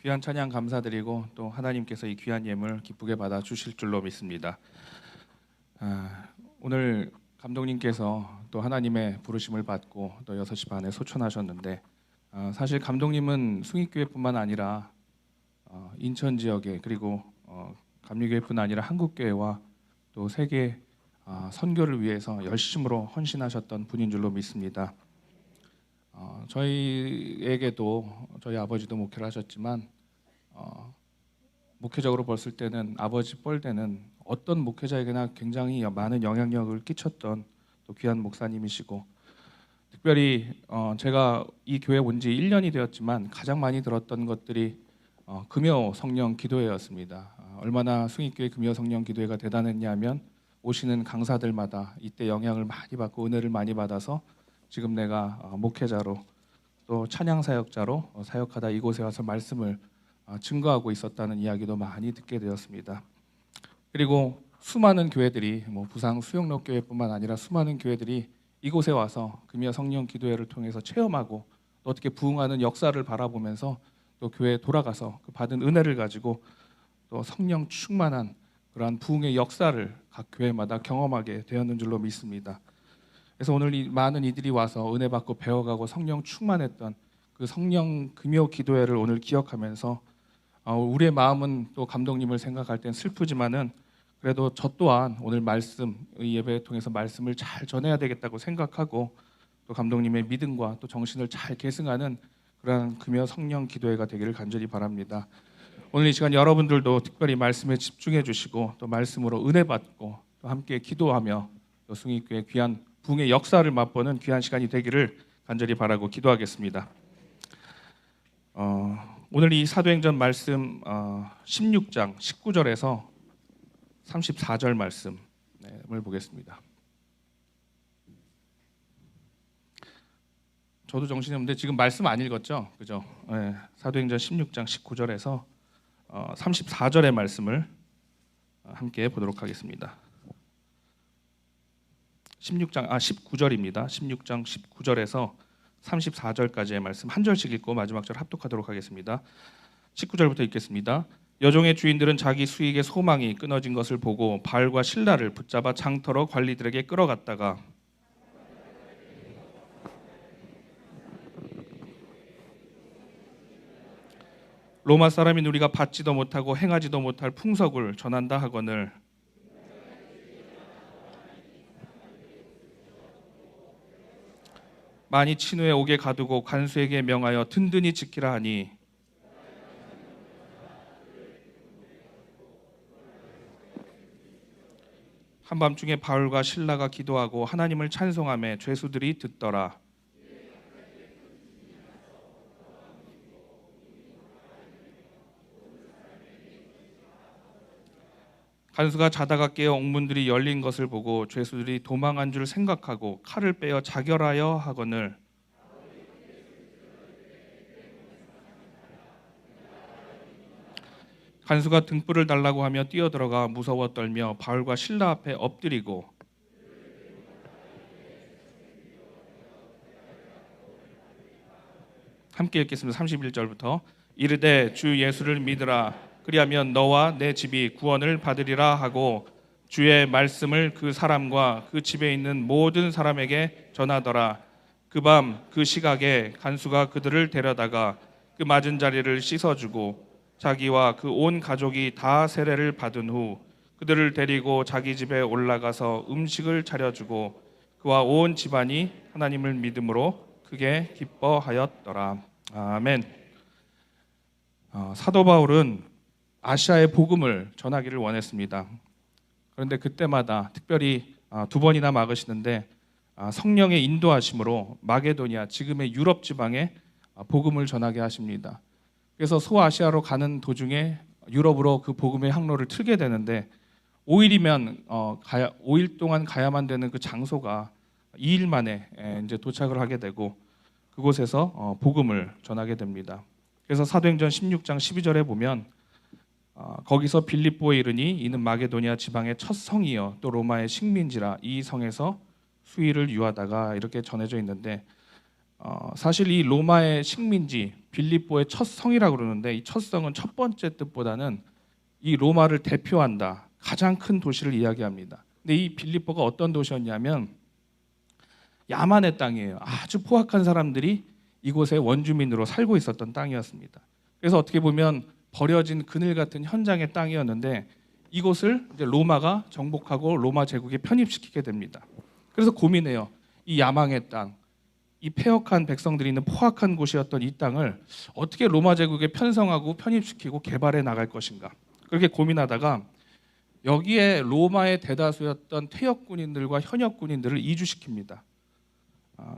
귀한 찬양 감사드리고 또 하나님께서 이 귀한 예물 기쁘게 받아 주실 줄로 믿습니다. 오늘 감독님께서 또 하나님의 부르심을 받고 또 6시 반에 소천하셨는데 사실 감독님은 숭익교회뿐만 아니라 인천 지역에 그리고 감리교회뿐 아니라 한국교회와 또 세계 선교를 위해서 열심으로 헌신하셨던 분인 줄로 믿습니다. 저희에게도 저희 아버지도 목회를 하셨지만 목회적으로 봤을 때는 아버지 뻘대는 어떤 목회자에게나 굉장히 많은 영향력을 끼쳤던 또 귀한 목사님이시고, 특별히 제가 이 교회 온 지 1년이 되었지만 가장 많이 들었던 것들이 금요 성령 기도회였습니다. 얼마나 숭익교회 금요 성령 기도회가 대단했냐면 오시는 강사들마다 이때 영향을 많이 받고 은혜를 많이 받아서 지금 내가 목회자로 또 찬양 사역자로 사역하다 이곳에 와서 말씀을 증거하고 있었다는 이야기도 많이 듣게 되었습니다. 그리고 수많은 교회들이 부상 수영록 교회뿐만 아니라 수많은 교회들이 이곳에 와서 금요 성령 기도회를 통해서 체험하고 또 어떻게 부흥하는 역사를 바라보면서 또 교회에 돌아가서 그 받은 은혜를 가지고 또 성령 충만한 그러한 부흥의 역사를 각 교회마다 경험하게 되었는 줄로 믿습니다. 그래서 오늘 이 많은 이들이 와서 은혜 받고 배워가고 성령 충만했던 그 성령 금요 기도회를 오늘 기억하면서 우리의 마음은 또 감독님을 생각할 땐 슬프지만은 그래도 저 또한 오늘 말씀 예배 통해서 말씀을 잘 전해야 되겠다고 생각하고 또 감독님의 믿음과 또 정신을 잘 계승하는 그러한 금요 성령 기도회가 되기를 간절히 바랍니다. 오늘 이 시간 여러분들도 특별히 말씀에 집중해 주시고 또 말씀으로 은혜 받고 또 함께 기도하며 또 숭익교회 귀한 부흥의 역사를 맛보는 귀한 시간이 되기를 간절히 바라고 기도하겠습니다. 오늘 이 사도행전 말씀 16장 19절에서 34절 말씀을 보겠습니다. 저도 정신이 없는데 지금 말씀 안 읽었죠? 그죠? 네, 사도행전 16장 19절에서 34절의 말씀을 함께 보도록 하겠습니다. 19절입니다. 16장 19절에서 34절까지의 말씀 한 절씩 읽고 마지막 절 합독하도록 하겠습니다. 19절부터 읽겠습니다. 여종의 주인들은 자기 수익의 소망이 끊어진 것을 보고 바울과 실라를 붙잡아 장터로 관리들에게 끌어갔다가 로마 사람인 우리가 받지도 못하고 행하지도 못할 풍속을 전한다 하거늘 많이 친후에 옥에 가두고 간수에게 명하여 든든히 지키라 하니 한밤중에 바울과 실라가 기도하고 하나님을 찬송하며 죄수들이 듣더라. 간수가 자다가 깨어 옥문들이 열린 것을 보고 죄수들이 도망한 줄 생각하고 칼을 빼어 자결하여 하거늘 간수가 등불을 달라고 하며 뛰어들어가 무서워 떨며 바울과 실라 앞에 엎드리고 함께 읽겠습니다. 31절부터 이르되 주 예수를 믿으라 그리하면 너와 내 집이 구원을 받으리라 하고 주의 말씀을 그 사람과 그 집에 있는 모든 사람에게 전하더라. 그 밤 그 시각에 간수가 그들을 데려다가 그 맞은 자리를 씻어주고 자기와 그 온 가족이 다 세례를 받은 후 그들을 데리고 자기 집에 올라가서 음식을 차려주고 그와 온 집안이 하나님을 믿음으로 크게 기뻐하였더라. 아멘. 사도 바울은 아시아의 복음을 전하기를 원했습니다. 그런데 그때마다 특별히 2번이나 막으시는데 성령의 인도하심으로 마게도니아 지금의 유럽 지방에 복음을 전하게 하십니다. 그래서 소아시아로 가는 도중에 유럽으로 그 복음의 항로를 틀게 되는데 5일이면 5일 동안 가야만 되는 그 장소가 2일 만에 이제 도착을 하게 되고 그곳에서 복음을 전하게 됩니다. 그래서 사도행전 16장 12절에 보면 거기서 빌립보에 이르니 이는 마게도니아 지방의 첫 성이요 또 로마의 식민지라 이 성에서 수의를 유하다가 이렇게 전해져 있는데 사실 이 로마의 식민지 빌립보의 첫 성이라고 그러는데 이 첫 성은 첫 번째 뜻보다는 이 로마를 대표한다, 가장 큰 도시를 이야기합니다. 근데 이 빌립보가 어떤 도시였냐면 야만의 땅이에요. 아주 포악한 사람들이 이곳에 원주민으로 살고 있었던 땅이었습니다. 그래서 어떻게 보면 버려진 그늘 같은 현장의 땅이었는데 이곳을 이제 로마가 정복하고 로마 제국에 편입시키게 됩니다. 그래서 고민해요. 이 야망의 땅, 이 폐역한 백성들이 있는 포악한 곳이었던 이 땅을 어떻게 로마 제국에 편성하고 편입시키고 개발해 나갈 것인가. 그렇게 고민하다가 여기에 로마의 대다수였던 퇴역 군인들과 현역 군인들을 이주시킵니다.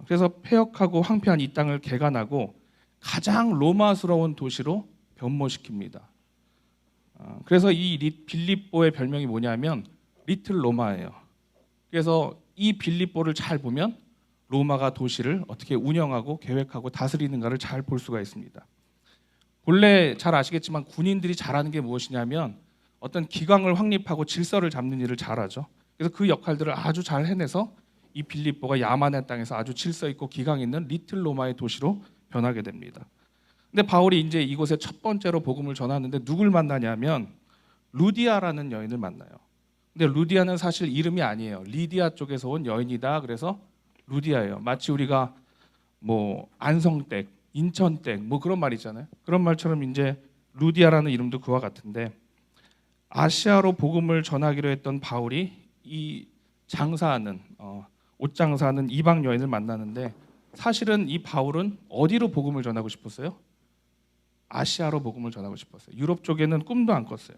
그래서 폐역하고 황폐한 이 땅을 개간하고 가장 로마스러운 도시로 변모시킵니다. 그래서 이 빌립보의 별명이 뭐냐면 리틀 로마예요. 그래서 이 빌립보를 잘 보면 로마가 도시를 어떻게 운영하고 계획하고 다스리는가를 잘 볼 수가 있습니다. 본래 잘 아시겠지만 군인들이 잘하는 게 무엇이냐면 어떤 기강을 확립하고 질서를 잡는 일을 잘하죠. 그래서 그 역할들을 아주 잘 해내서 이 빌립보가 야만의 땅에서 아주 질서 있고 기강 있는 리틀 로마의 도시로 변하게 됩니다. 근데 바울이 이제 이곳에 첫 번째로 복음을 전하는데 누굴 만나냐면 루디아라는 여인을 만나요. 근데 루디아는 사실 이름이 아니에요. 리디아 쪽에서 온 여인이다. 그래서 루디아예요. 마치 우리가 뭐 안성댁, 인천댁 뭐 그런 말 있잖아요. 그런 말처럼 이제 루디아라는 이름도 그와 같은데 아시아로 복음을 전하기로 했던 바울이 이 장사하는 옷 장사하는 이방 여인을 만나는데 사실은 이 바울은 어디로 복음을 전하고 싶었어요? 아시아로 복음을 전하고 싶었어요. 유럽 쪽에는 꿈도 안 꿨어요.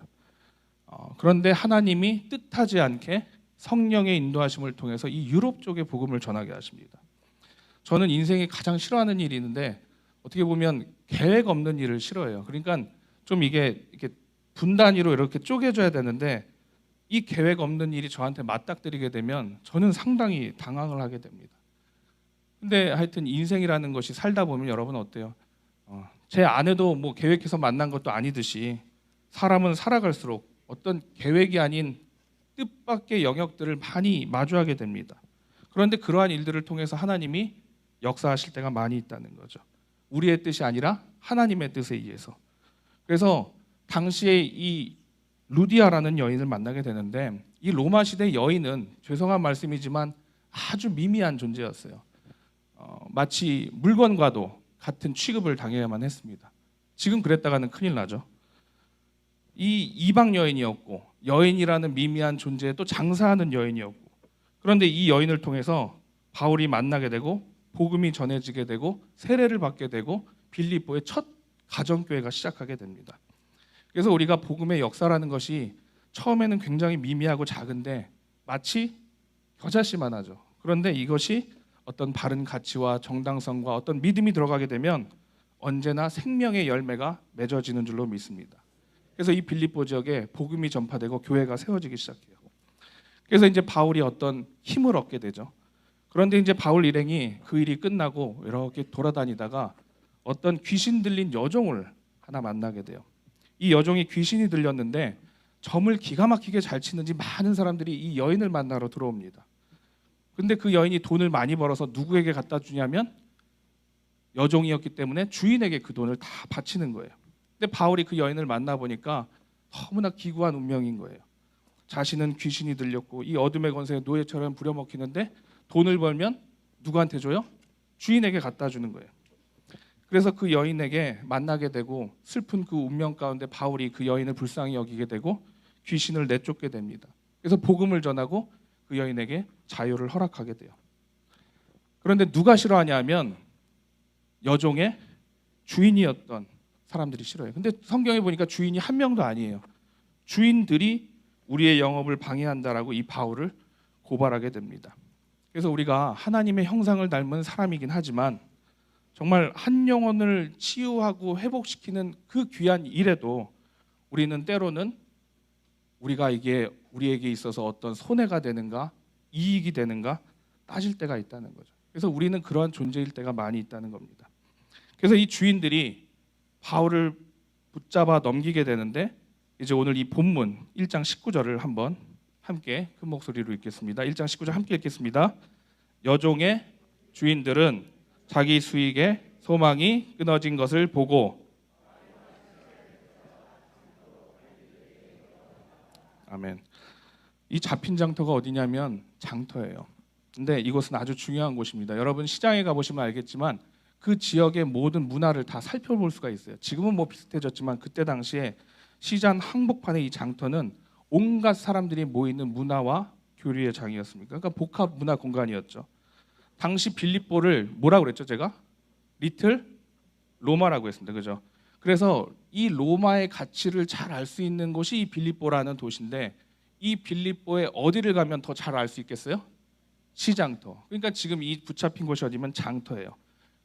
그런데 하나님이 뜻하지 않게 성령의 인도하심을 통해서 이 유럽 쪽에 복음을 전하게 하십니다. 저는 인생에 가장 싫어하는 일이 있는데 어떻게 보면 계획 없는 일을 싫어해요. 그러니까 좀 이게 이렇게 분단위로 이렇게 쪼개져야 되는데 이 계획 없는 일이 저한테 맞닥뜨리게 되면 저는 상당히 당황을 하게 됩니다. 근데 하여튼 인생이라는 것이 살다 보면 여러분 어때요? 제 아내도 뭐 계획해서 만난 것도 아니듯이 사람은 살아갈수록 어떤 계획이 아닌 뜻밖의 영역들을 많이 마주하게 됩니다. 그런데 그러한 일들을 통해서 하나님이 역사하실 때가 많이 있다는 거죠. 우리의 뜻이 아니라 하나님의 뜻에 의해서. 그래서 당시에 이 루디아라는 여인을 만나게 되는데 이 로마 시대 여인은 죄송한 말씀이지만 아주 미미한 존재였어요. 마치 물건과도 같은 취급을 당해야만 했습니다. 지금 그랬다가는 큰일 나죠. 이 이방 여인이었고 여인이라는 미미한 존재에 또 장사하는 여인이었고 그런데 이 여인을 통해서 바울이 만나게 되고 복음이 전해지게 되고 세례를 받게 되고 빌립보의 첫 가정교회가 시작하게 됩니다. 그래서 우리가 복음의 역사라는 것이 처음에는 굉장히 미미하고 작은데 마치 겨자씨만 하죠. 그런데 이것이 어떤 바른 가치와 정당성과 어떤 믿음이 들어가게 되면 언제나 생명의 열매가 맺어지는 줄로 믿습니다. 그래서 이 빌립보 지역에 복음이 전파되고 교회가 세워지기 시작해요. 그래서 이제 바울이 어떤 힘을 얻게 되죠. 그런데 이제 바울 일행이 그 일이 끝나고 이렇게 돌아다니다가 어떤 귀신 들린 여종을 하나 만나게 돼요. 이 여종이 귀신이 들렸는데 점을 기가 막히게 잘 치는지 많은 사람들이 이 여인을 만나러 들어옵니다. 근데 그 여인이 돈을 많이 벌어서 누구에게 갖다 주냐면 여종이었기 때문에 주인에게 그 돈을 다 바치는 거예요. 근데 바울이 그 여인을 만나보니까 너무나 기구한 운명인 거예요. 자신은 귀신이 들렸고 이 어둠의 권세에 노예처럼 부려먹히는데 돈을 벌면 누구한테 줘요? 주인에게 갖다 주는 거예요. 그래서 그 여인에게 만나게 되고 슬픈 그 운명 가운데 바울이 그 여인을 불쌍히 여기게 되고 귀신을 내쫓게 됩니다. 그래서 복음을 전하고 그 여인에게 자유를 허락하게 돼요. 그런데 누가 싫어하냐 하면 여종의 주인이었던 사람들이 싫어해요. 근데 성경에 보니까 주인이 한 명도 아니에요. 주인들이 우리의 영업을 방해한다라고 이 바울을 고발하게 됩니다. 그래서 우리가 하나님의 형상을 닮은 사람이긴 하지만 정말 한 영혼을 치유하고 회복시키는 그 귀한 일에도 우리는 때로는 우리가 이게 우리에게 있어서 어떤 손해가 되는가 이익이 되는가 따질 때가 있다는 거죠. 그래서 우리는 그러한 존재일 때가 많이 있다는 겁니다. 그래서 이 주인들이 바울을 붙잡아 넘기게 되는데 이제 오늘 이 본문 1장 19절을 한번 함께 큰 목소리로 읽겠습니다. 1장 19절 함께 읽겠습니다. 여종의 주인들은 자기 수익에 소망이 끊어진 것을 보고. 아멘. 이 잡힌 장터가 어디냐면 장터예요. 근데 이곳은 아주 중요한 곳입니다. 여러분 시장에 가보시면 알겠지만 그 지역의 모든 문화를 다 살펴볼 수가 있어요. 지금은 뭐 비슷해졌지만 그때 당시에 시장 한복판의 이 장터는 온갖 사람들이 모이는 문화와 교류의 장이었습니다. 그러니까 복합 문화 공간이었죠. 당시 빌립보를 뭐라고 그랬죠? 제가 리틀 로마라고 했습니다. 그죠? 그래서 이 로마의 가치를 잘 알 수 있는 곳이 이 빌립보라는 도시인데, 이 빌립보에 어디를 가면 더 잘 알 수 있겠어요? 시장터. 그러니까 지금 이 붙잡힌 곳이 어디면 장터예요.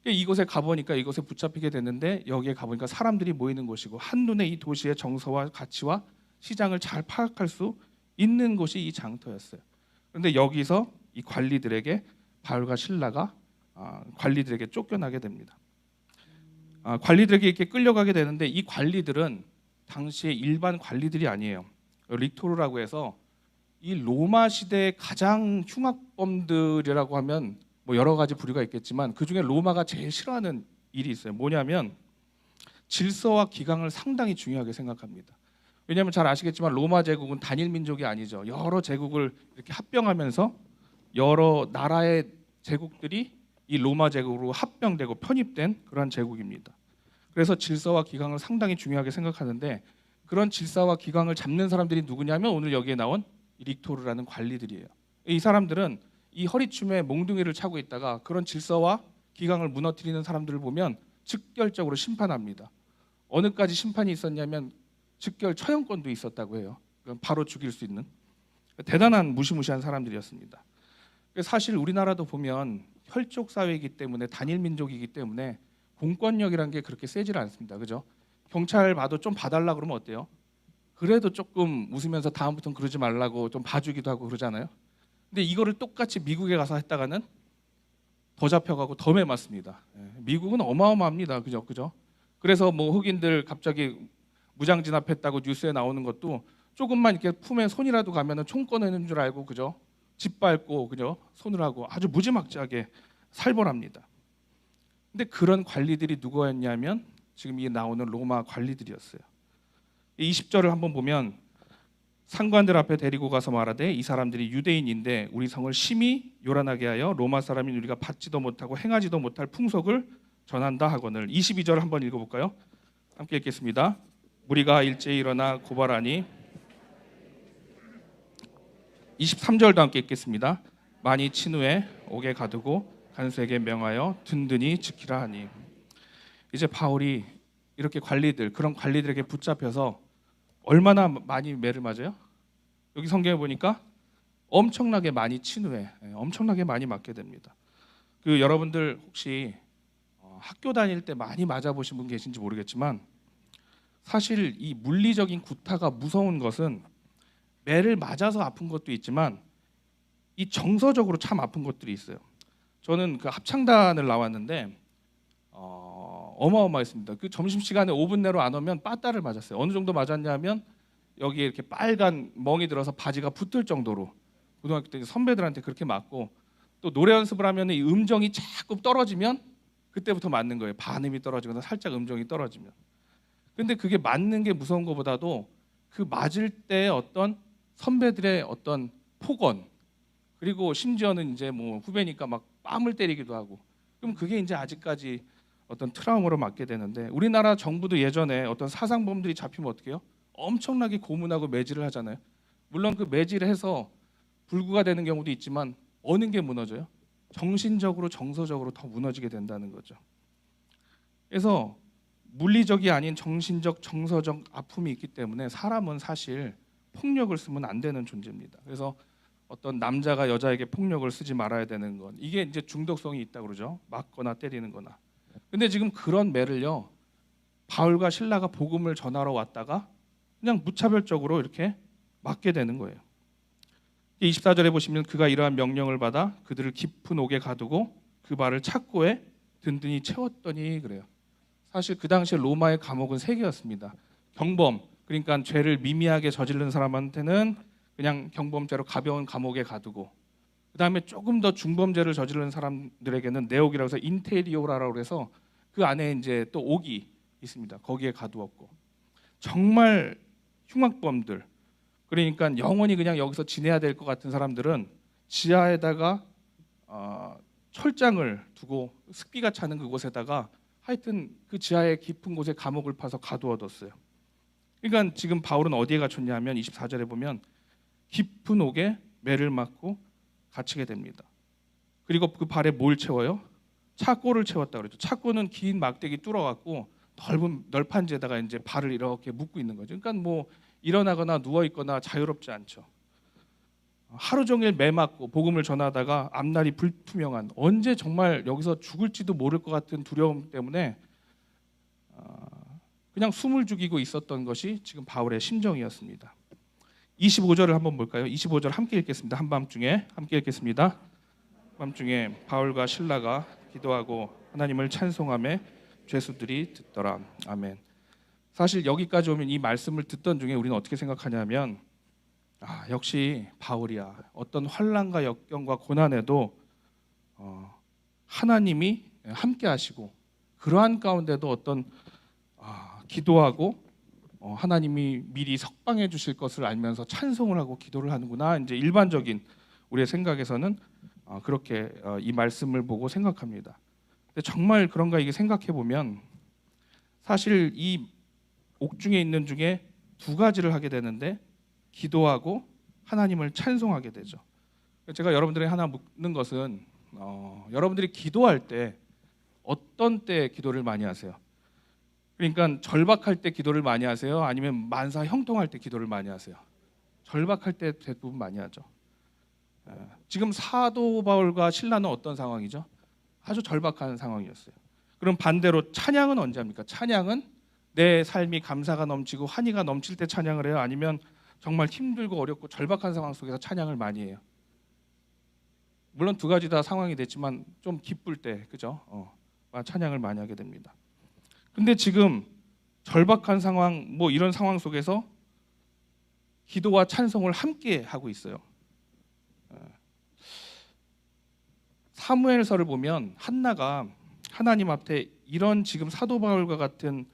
이곳에 가보니까 이곳에 붙잡히게 됐는데, 여기에 가보니까 사람들이 모이는 곳이고 한눈에 이 도시의 정서와 가치와 시장을 잘 파악할 수 있는 곳이 이 장터였어요. 그런데 여기서 이 관리들에게 바울과 실라가 관리들에게 쫓겨나게 됩니다. 관리들에게 이렇게 끌려가게 되는데, 이 관리들은 당시의 일반 관리들이 아니에요. 릭토르라고 해서 이 로마 시대의 가장 흉악범들이라고 하면 뭐 여러 가지 부류가 있겠지만 그 중에 로마가 제일 싫어하는 일이 있어요. 뭐냐면 질서와 기강을 상당히 중요하게 생각합니다. 왜냐하면 잘 아시겠지만 로마 제국은 단일 민족이 아니죠. 여러 제국을 이렇게 합병하면서 여러 나라의 제국들이 이 로마 제국으로 합병되고 편입된 그런 제국입니다. 그래서 질서와 기강을 상당히 중요하게 생각하는데, 그런 질서와 기강을 잡는 사람들이 누구냐면 오늘 여기에 나온 릭토르라는 관리들이에요. 이 사람들은 이 허리춤에 몽둥이를 차고 있다가 그런 질서와 기강을 무너뜨리는 사람들을 보면 즉결적으로 심판합니다. 어느까지 심판이 있었냐면 즉결 처형권도 있었다고 해요. 바로 죽일 수 있는 대단한 무시무시한 사람들이었습니다. 사실 우리나라도 보면 혈족 사회이기 때문에 단일 민족이기 때문에 공권력이라는 게 그렇게 세질 않습니다. 그죠? 경찰 봐도 좀 봐달라 그러면 어때요? 그래도 조금 웃으면서 다음부터는 그러지 말라고 좀 봐주기도 하고 그러잖아요. 근데 이거를 똑같이 미국에 가서 했다가는 더 잡혀가고 더 매맞습니다. 미국은 어마어마합니다. 그죠? 그래서 뭐 흑인들 갑자기 무장 진압했다고 뉴스에 나오는 것도 조금만 이렇게 품에 손이라도 가면은 총 꺼내는 줄 알고, 그죠? 짓밟고, 그죠? 손을 하고 아주 무지막지하게 살벌합니다. 근데 그런 관리들이 누구였냐면 지금 이 나오는 로마 관리들이었어요. 20절을 한번 보면 상관들 앞에 데리고 가서 말하되 이 사람들이 유대인인데 우리 성을 심히 요란하게 하여 로마 사람인 우리가 받지도 못하고 행하지도 못할 풍속을 전한다 하거늘. 22절 한번 읽어볼까요? 함께 읽겠습니다. 우리가 일제히 일어나 고발하니. 23절도 함께 읽겠습니다. 많이 친후에 옥에 가두고 간수에게 명하여 든든히 지키라 하니. 이제 바울이 이렇게 그런 관리들에게 붙잡혀서 얼마나 많이 매를 맞아요? 여기 성경에 보니까 엄청나게 많이 친후에, 엄청나게 많이 맞게 됩니다. 여러분들 혹시 학교 다닐 때 많이 맞아보신 분 계신지 모르겠지만 사실 이 물리적인 구타가 무서운 것은 매를 맞아서 아픈 것도 있지만 이 정서적으로 참 아픈 것들이 있어요. 저는 그 합창단을 나왔는데 어마어마했습니다. 그 점심시간에 5분 내로 안 오면 빠따를 맞았어요. 어느 정도 맞았냐면 여기에 이렇게 빨간 멍이 들어서 바지가 붙을 정도로 고등학교 때 선배들한테 그렇게 맞고, 또 노래 연습을 하면 이 음정이 자꾸 떨어지면 그때부터 맞는 거예요. 반음이 떨어지거나 살짝 음정이 떨어지면. 근데 그게 맞는 게 무서운 것보다도 그 맞을 때 어떤 선배들의 어떤 폭언, 그리고 심지어는 이제 뭐 후배니까 막 뺨을 때리기도 하고, 그럼 그게 이제 아직까지 어떤 트라우마로 맞게 되는데, 우리나라 정부도 예전에 어떤 사상범들이 잡히면 어떻게 해요? 엄청나게 고문하고 매질을 하잖아요. 물론 그 매질을 해서 불구가 되는 경우도 있지만 어느 게 무너져요? 정신적으로 정서적으로 더 무너지게 된다는 거죠. 그래서 물리적이 아닌 정신적 정서적 아픔이 있기 때문에 사람은 사실 폭력을 쓰면 안 되는 존재입니다. 그래서 어떤 남자가 여자에게 폭력을 쓰지 말아야 되는 건 이게 이제 중독성이 있다고 그러죠. 맞거나 때리는 거나. 근데 지금 그런 매를요, 바울과 실라가 복음을 전하러 왔다가 그냥 무차별적으로 이렇게 맞게 되는 거예요. 24절에 보시면 그가 이러한 명령을 받아 그들을 깊은 옥에 가두고 그 발을 착고에 든든히 채웠더니 그래요. 사실 그 당시에 로마의 감옥은 3개였습니다. 경범, 그러니까 죄를 미미하게 저지른 사람한테는 그냥 경범죄로 가벼운 감옥에 가두고, 그 다음에 조금 더 중범죄를 저지른 사람들에게는 내옥이라고 해서 인테리오라고 해서 그 안에 이제 또 옥이 있습니다. 거기에 가두었고 정말 흉악범들, 그러니까 영원히 그냥 여기서 지내야 될 것 같은 사람들은 지하에다가 철장을 두고 습기가 차는 그곳에다가 하여튼 그 지하의 깊은 곳에 감옥을 파서 가두어뒀어요. 그러니까 지금 바울은 어디에 갇혔냐면 24절에 보면 깊은 옥에 매를 맞고 갇히게 됩니다. 그리고 그 발에 뭘 채워요? 차고를 채웠다 그러죠. 차고는 긴 막대기 뚫어갖고 넓은 널판지에다가 이제 발을 이렇게 묶고 있는 거죠. 그러니까 뭐 일어나거나 누워 있거나 자유롭지 않죠. 하루 종일 매 맞고 복음을 전하다가 앞날이 불투명한, 언제 정말 여기서 죽을지도 모를 것 같은 두려움 때문에 그냥 숨을 죽이고 있었던 것이 지금 바울의 심정이었습니다. 25절을 한번 볼까요? 25절 함께 읽겠습니다. 한밤중에 함께 읽겠습니다. 밤중에 바울과 실라가 기도하고 하나님을 찬송하며 죄수들이 듣더라. 아멘. 사실 여기까지 오면 이 말씀을 듣던 중에 우리는 어떻게 생각하냐면 역시 바울이야. 어떤 환난과 역경과 고난에도 하나님이 함께 하시고 그러한 가운데도 어떤 기도하고 하나님이 미리 석방해 주실 것을 알면서 찬송을 하고 기도를 하는구나. 이제 일반적인 우리의 생각에서는 그렇게 이 말씀을 보고 생각합니다. 근데 정말 그런가 이게 생각해 보면 사실 이 옥중에 있는 중에 두 가지를 하게 되는데 기도하고 하나님을 찬송하게 되죠. 제가 여러분들에게 하나 묻는 것은 여러분들이 기도할 때 어떤 때 기도를 많이 하세요? 그러니까 절박할 때 기도를 많이 하세요? 아니면 만사 형통할 때 기도를 많이 하세요? 절박할 때 대부분 많이 하죠. 지금 사도 바울과 실라는 어떤 상황이죠? 아주 절박한 상황이었어요. 그럼 반대로 찬양은 언제 합니까? 찬양은 내 삶이 감사가 넘치고 환희가 넘칠 때 찬양을 해요? 아니면 정말 힘들고 어렵고 절박한 상황 속에서 찬양을 많이 해요? 물론 두 가지 다 상황이 됐지만 좀 기쁠 때, 그죠? 찬양을 많이 하게 됩니다. 근데 지금 절박한 상황, 뭐 이런 상황 속에서 기도와 찬송을 함께 하고 있어요. 사무엘서를 보면 한나가 하나님 앞에 이런 지금 사도 바울과 같은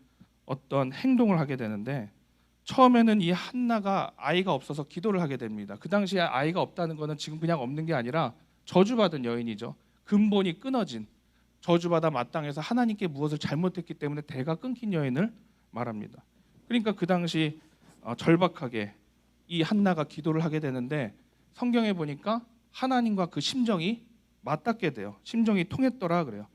어떤 행동을 하게 되는데, 처음에는 이 한나가 아이가 없어서 기도를 하게 됩니다. 그 당시에 아이가 없다는 것은 지금 그냥 없는 게 아니라 저주받은 여인이죠. 근본이 끊어진, 저주받아 마땅해서 하나님께 무엇을 잘못했기 때문에 대가 끊긴 여인을 말합니다. 그러니까 그 당시 절박하게 이 한나가 기도를 하게 되는데, 성경에 보니까 하나님과 그 심정이 맞닿게 돼요. 심정이 통했더라 그래요.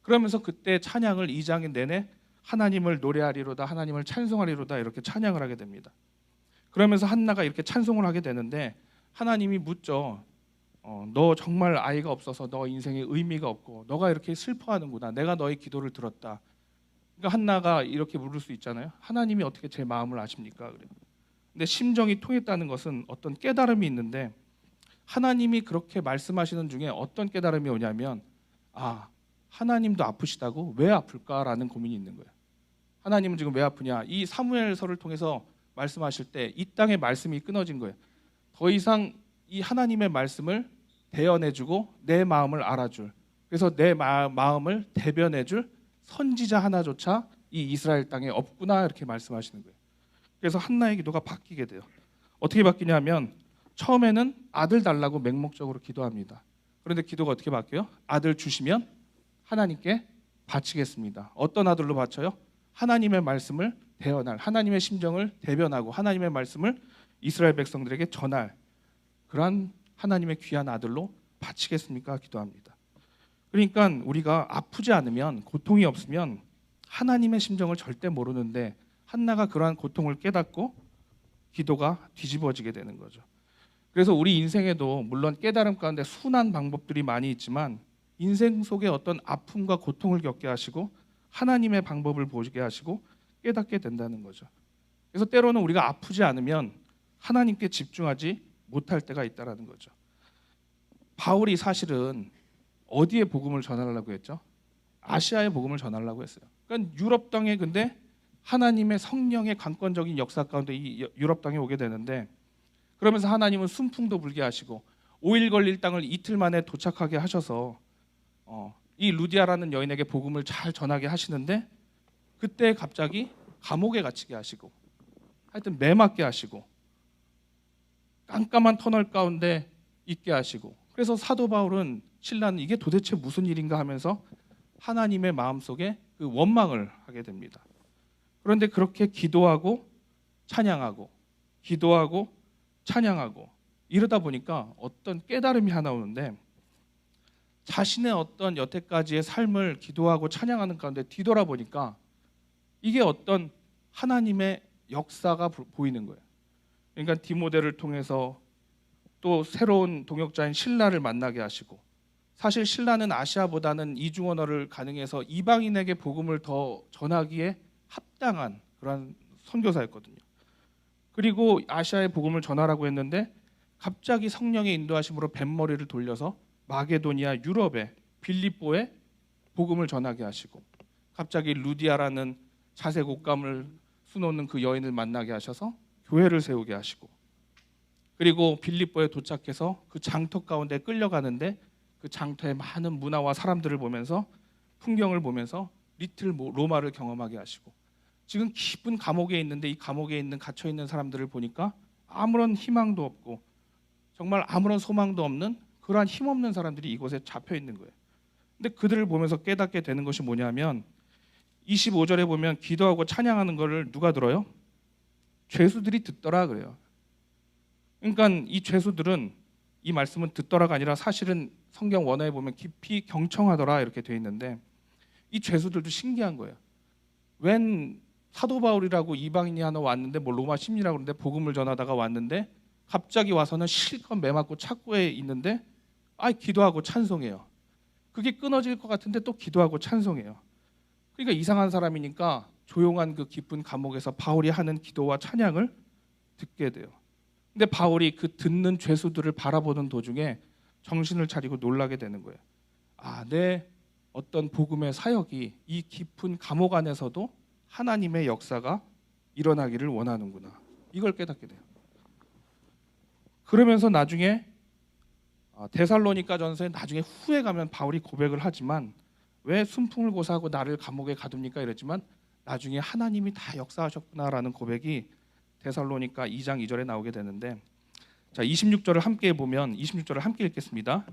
그러면서 그때 찬양을 2장 내내 하나님을 노래하리로다, 하나님을 찬송하리로다 이렇게 찬양을 하게 됩니다. 그러면서 한나가 이렇게 찬송을 하게 되는데 하나님이 묻죠. 너 정말 아이가 없어서 너 인생에 의미가 없고 너가 이렇게 슬퍼하는구나. 내가 너의 기도를 들었다. 그러니까 한나가 이렇게 물을 수 있잖아요. 하나님이 어떻게 제 마음을 아십니까? 그래요. 근데 심정이 통했다는 것은 어떤 깨달음이 있는데, 하나님이 그렇게 말씀하시는 중에 어떤 깨달음이 오냐면 하나님도 아프시다고? 왜 아플까라는 고민이 있는 거예요. 하나님은 지금 왜 아프냐? 이 사무엘서를 통해서 말씀하실 때 이 땅의 말씀이 끊어진 거예요. 더 이상 이 하나님의 말씀을 대언해주고 내 마음을 알아줄, 그래서 내 마음을 대변해줄 선지자 하나조차 이 이스라엘 땅에 없구나 이렇게 말씀하시는 거예요. 그래서 한나의 기도가 바뀌게 돼요. 어떻게 바뀌냐면 처음에는 아들 달라고 맹목적으로 기도합니다. 그런데 기도가 어떻게 바뀌어요? 아들 주시면 하나님께 바치겠습니다. 어떤 아들로 바쳐요? 하나님의 말씀을 대언할, 하나님의 심정을 대변하고 하나님의 말씀을 이스라엘 백성들에게 전할 그러한 하나님의 귀한 아들로 바치겠습니까? 기도합니다. 그러니까 우리가 아프지 않으면, 고통이 없으면 하나님의 심정을 절대 모르는데 한나가 그러한 고통을 깨닫고 기도가 뒤집어지게 되는 거죠. 그래서 우리 인생에도 물론 깨달음 가운데 순한 방법들이 많이 있지만 인생 속에 어떤 아픔과 고통을 겪게 하시고 하나님의 방법을 보게 하시고 깨닫게 된다는 거죠. 그래서 때로는 우리가 아프지 않으면 하나님께 집중하지 못할 때가 있다라는 거죠. 바울이 사실은 어디에 복음을 전하려고 했죠? 아시아에 복음을 전하려고 했어요. 그러니까 유럽 땅에, 근데 하나님의 성령의 강권적인 역사 가운데 이 유럽 땅에 오게 되는데, 그러면서 하나님은 순풍도 불게 하시고 5일 걸릴 땅을 이틀 만에 도착하게 하셔서 이 루디아라는 여인에게 복음을 잘 전하게 하시는데 그때 갑자기 감옥에 갇히게 하시고 하여튼 매 맞게 하시고 깜깜한 터널 가운데 있게 하시고 그래서 사도 바울은 신라는 이게 도대체 무슨 일인가 하면서 하나님의 마음속에 그 원망을 하게 됩니다. 그런데 그렇게 기도하고 찬양하고 기도하고 찬양하고 이러다 보니까 어떤 깨달음이 하나 오는데 자신의 어떤 여태까지의 삶을 기도하고 찬양하는 가운데 뒤돌아보니까 이게 어떤 하나님의 역사가 보이는 거예요. 그러니까 디모데를 통해서 또 새로운 동역자인 신라를 만나게 하시고 사실 신라는 아시아보다는 이중 언어를 가능해서 이방인에게 복음을 더 전하기에 합당한 그런 선교사였거든요. 그리고 아시아의 복음을 전하라고 했는데 갑자기 성령의 인도하심으로 뱃머리를 돌려서 마게도니아 유럽의 빌립보에 복음을 전하게 하시고 갑자기 루디아라는 자색 옷감을 수놓는 그 여인을 만나게 하셔서 교회를 세우게 하시고 그리고 빌립보에 도착해서 그 장터 가운데 끌려가는데 그 장터의 많은 문화와 사람들을 보면서 풍경을 보면서 리틀 로마를 경험하게 하시고 지금 깊은 감옥에 있는데 이 감옥에 있는 갇혀 있는 사람들을 보니까 아무런 희망도 없고 정말 아무런 소망도 없는 그러한 힘없는 사람들이 이곳에 잡혀 있는 거예요. 근데 그들을 보면서 깨닫게 되는 것이 뭐냐면 25절에 보면 기도하고 찬양하는 것을 누가 들어요? 죄수들이 듣더라 그래요. 그러니까 이 죄수들은 이 말씀은 듣더라가 아니라 사실은 성경 원어에 보면 깊이 경청하더라 이렇게 되어 있는데 이 죄수들도 신기한 거예요. 웬 사도 바울이라고 이방인이 하나 왔는데 뭐 로마 시민이라고 그러는데 복음을 전하다가 왔는데 갑자기 와서는 실컷 매맞고 착고에 있는데 기도하고 찬송해요. 그게 끊어질 것 같은데 또 기도하고 찬송해요. 그러니까 이상한 사람이니까 조용한 그 깊은 감옥에서 바울이 하는 기도와 찬양을 듣게 돼요. 근데 바울이 그 듣는 죄수들을 바라보는 도중에 정신을 차리고 놀라게 되는 거예요. 내 어떤 복음의 사역이 이 깊은 감옥 안에서도 하나님의 역사가 일어나기를 원하는구나. 이걸 깨닫게 돼요. 그러면서 나중에 데살로니가 전서에 나중에 후에 가면 바울이 고백을 하지만 왜 순풍을 고사하고 나를 감옥에 가둡니까 이랬지만 나중에 하나님이 다 역사하셨구나라는 고백이 데살로니가 2장 2절에 나오게 되는데 자 26절을 함께 보면 26절을 함께 읽겠습니다.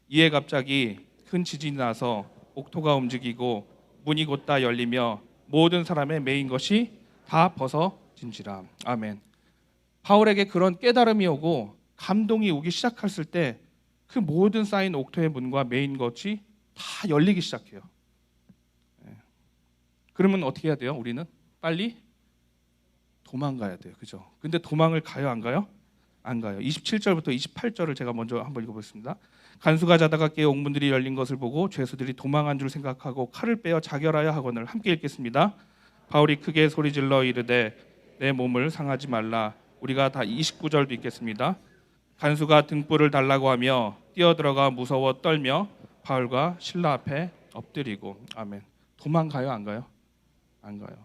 이에 갑자기 큰 지진이 나서 옥토가 움직이고 문이 곧다 열리며 모든 사람의 매인 것이 다 벗어진지라. 아멘. 바울에게 그런 깨달음이 오고 감동이 오기 시작했을 때 그 모든 쌓인 옥토의 문과 매인 것이 다 열리기 시작해요. 그러면 어떻게 해야 돼요? 우리는 빨리 도망가야 돼요. 그죠? 근데 도망을 가요, 안 가요? 안 가요. 27절부터 28절을 제가 먼저 한번 읽어보겠습니다. 간수가 자다가 깨어 옥문들이 열린 것을 보고 죄수들이 도망한 줄 생각하고 칼을 빼어 자결하여 하거늘. 함께 읽겠습니다. 바울이 크게 소리질러 이르되 내 몸을 상하지 말라. 우리가 다 29절도 읽겠습니다. 간수가 등불을 달라고 하며 뛰어들어가 무서워 떨며 바울과 신라 앞에 엎드리고. 아멘. 도망가요, 안 가요? 안 가요.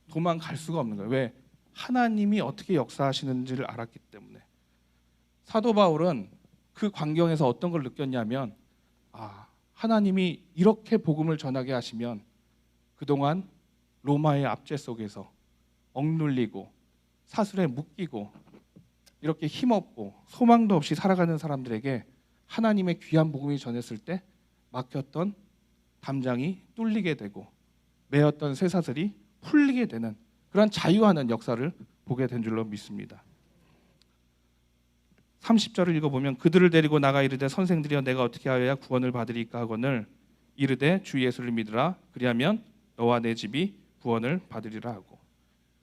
도망갈 수가 없는 거예요. 왜? 하나님이 어떻게 역사하시는지를 알았기 때문에. 사도 바울은 그 광경에서 어떤 걸 느꼈냐면 하나님이 이렇게 복음을 전하게 하시면 그동안 로마의 압제 속에서 억눌리고 사슬에 묶이고 이렇게 힘없고 소망도 없이 살아가는 사람들에게 하나님의 귀한 복음이 전했을 때 막혔던 담장이 뚫리게 되고 매였던 쇠사슬이 풀리게 되는 그런 자유하는 역사를 보게 된 줄로 믿습니다. 30절을 읽어보면 그들을 데리고 나가 이르되 선생들이여 내가 어떻게 하여야 구원을 받으리까 하거늘 이르되 주 예수를 믿으라 그리하면 너와 내 집이 구원을 받으리라 하고.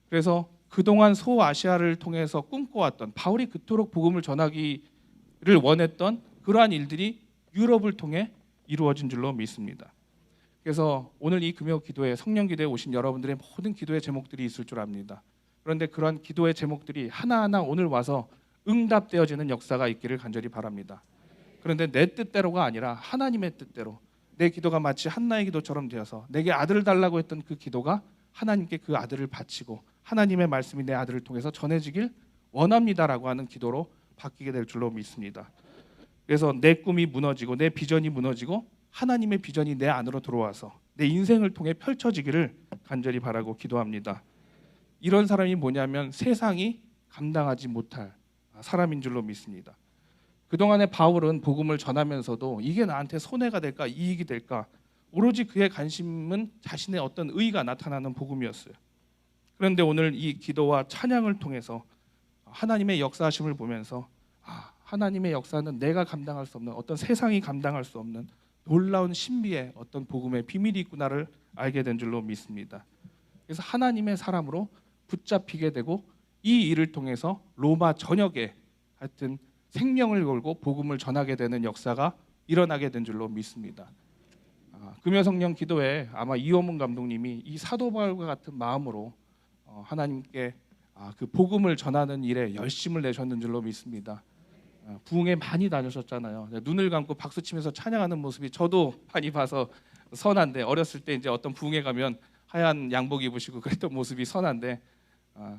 그래서 그동안 소아시아를 통해서 꿈꿔왔던 바울이 그토록 복음을 전하기를 원했던 그러한 일들이 유럽을 통해 이루어진 줄로 믿습니다. 그래서 오늘 이 금요 기도에 성령 기도에 오신 여러분들의 모든 기도의 제목들이 있을 줄 압니다. 그런데 그러한 기도의 제목들이 하나하나 오늘 와서 응답되어지는 역사가 있기를 간절히 바랍니다. 그런데 내 뜻대로가 아니라 하나님의 뜻대로 내 기도가 마치 한나의 기도처럼 되어서 내게 아들을 달라고 했던 그 기도가 하나님께 그 아들을 바치고 하나님의 말씀이 내 아들을 통해서 전해지길 원합니다라고 하는 기도로 바뀌게 될 줄로 믿습니다. 그래서 내 꿈이 무너지고 내 비전이 무너지고 하나님의 비전이 내 안으로 들어와서 내 인생을 통해 펼쳐지기를 간절히 바라고 기도합니다. 이런 사람이 뭐냐면 세상이 감당하지 못할 사람인 줄로 믿습니다. 그동안에 바울은 복음을 전하면서도 이게 나한테 손해가 될까 이익이 될까 오로지 그의 관심은 자신의 어떤 의의가 나타나는 복음이었어요. 그런데 오늘 이 기도와 찬양을 통해서 하나님의 역사하심을 보면서 하나님의 역사는 내가 감당할 수 없는 어떤 세상이 감당할 수 없는 놀라운 신비의 어떤 복음의 비밀이 있구나를 알게 된 줄로 믿습니다. 그래서 하나님의 사람으로 붙잡히게 되고 이 일을 통해서 로마 전역에 하여튼 생명을 걸고 복음을 전하게 되는 역사가 일어나게 된 줄로 믿습니다. 금요성령 기도회 아마 이호문 감독님이 이 사도 바울과 같은 마음으로 하나님께 그 복음을 전하는 일에 열심을 내셨는 줄로 믿습니다. 부흥회 많이 다녔었잖아요. 눈을 감고 박수 치면서 찬양하는 모습이 저도 많이 봐서 선한데 어렸을 때 이제 어떤 부흥회 가면 하얀 양복 입으시고 그랬던 모습이 선한데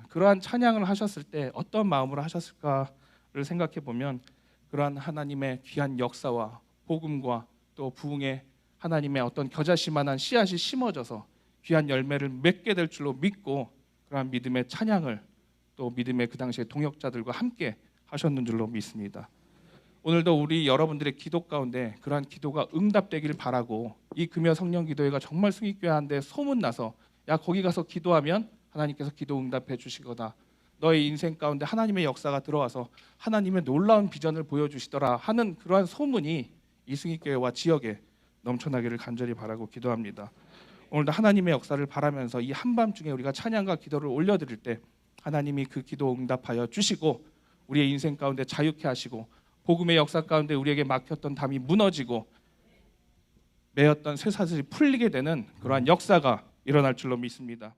그러한 찬양을 하셨을 때 어떤 마음으로 하셨을까를 생각해 보면 그러한 하나님의 귀한 역사와 복음과 또 부흥회 하나님의 어떤 겨자씨만한 씨앗이 심어져서 귀한 열매를 맺게 될 줄로 믿고 그러한 믿음의 찬양을 또 믿음의 그 당시의 동역자들과 함께 하셨는 줄로 믿습니다. 오늘도 우리 여러분들의 기도 가운데 그러한 기도가 응답되기를 바라고 이 금요 성령 기도회가 정말 승익교회한데 소문나서 야 거기 가서 기도하면 하나님께서 기도 응답해 주시거나 너의 인생 가운데 하나님의 역사가 들어와서 하나님의 놀라운 비전을 보여주시더라 하는 그러한 소문이 이 승익교회와 지역에 넘쳐나기를 간절히 바라고 기도합니다. 오늘도 하나님의 역사를 바라면서 이 한밤중에 우리가 찬양과 기도를 올려드릴 때 하나님이 그 기도 응답하여 주시고 우리의 인생 가운데 자유케 하시고 복음의 역사 가운데 우리에게 막혔던 담이 무너지고 매였던 쇠사슬이 풀리게 되는 그러한 역사가 일어날 줄로 믿습니다.